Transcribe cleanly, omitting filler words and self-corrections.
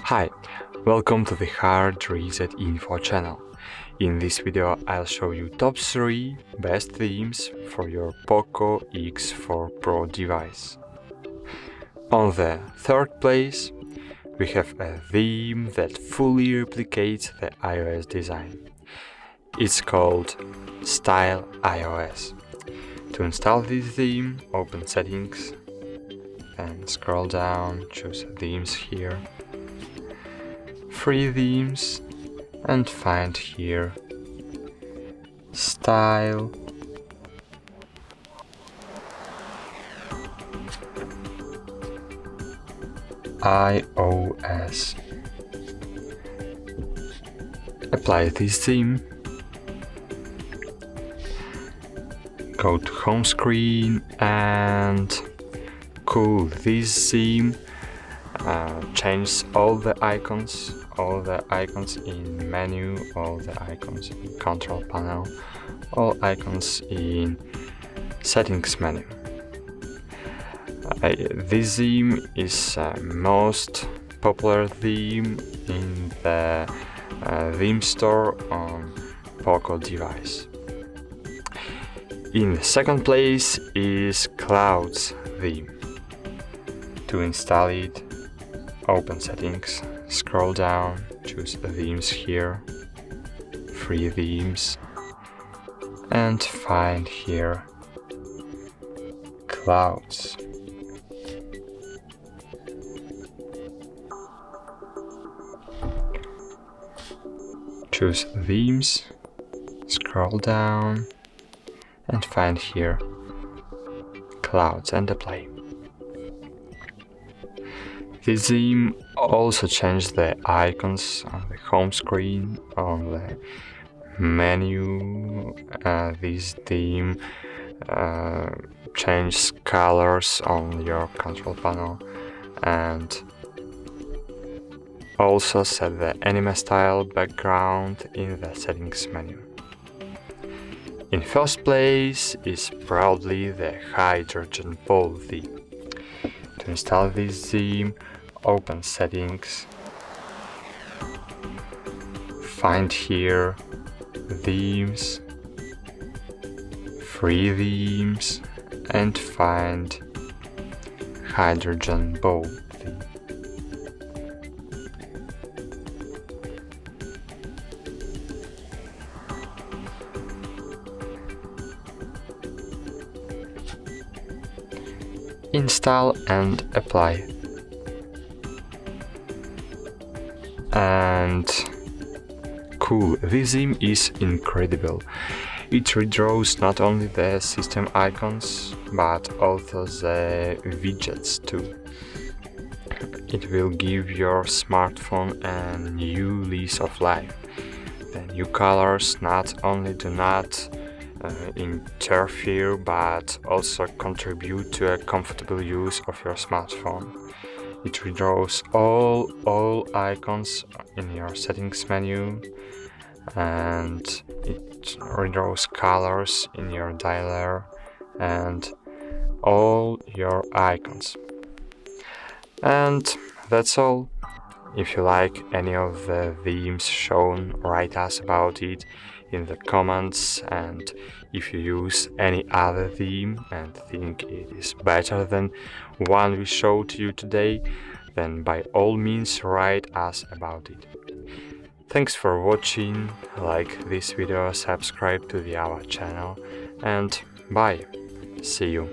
Hi, welcome to the HardReset.Info channel. In this video I'll show you top 3 best themes for your Poco X4 Pro device. On the third place we have a theme that fully replicates the iOS design. It's called Style iOS. To install this theme, open Settings and scroll down, choose Themes here, Free Themes, and find here Style iOS. Apply this theme. Go to home screen and cool this theme. Change all the icons in menu, all the icons in control panel, all icons in settings menu. This theme is most popular theme in the theme store on Poco device. In the second place is Clouds theme. To install it, open Settings, scroll down, choose Themes here, Free Themes, and find here Clouds. Choose Themes, scroll down, and find here Clouds and apply. This theme also changed the icons on the home screen, on the menu. This theme changes colors on your control panel and also set the anime style background in the settings menu. In first place is proudly the hydrogen ball theme. To install this theme, open Settings, find here Themes, Free Themes, and find Hydrogen Ball theme. Install and apply. And cool, this theme is incredible. It redraws not only the system icons but also the widgets too. It will give your smartphone a new lease of life. The new colors not only do not interfere but also contribute to a comfortable use of your smartphone. It redraws all icons in your settings menu, and it redraws colors in your dialer and all your icons. And that's all. If you like any of the themes shown, write us about it in the comments, and if you use any other theme and think it is better than one we showed you today, then by all means write us about it. Thanks for watching, like this video, subscribe to our channel, and bye, see you.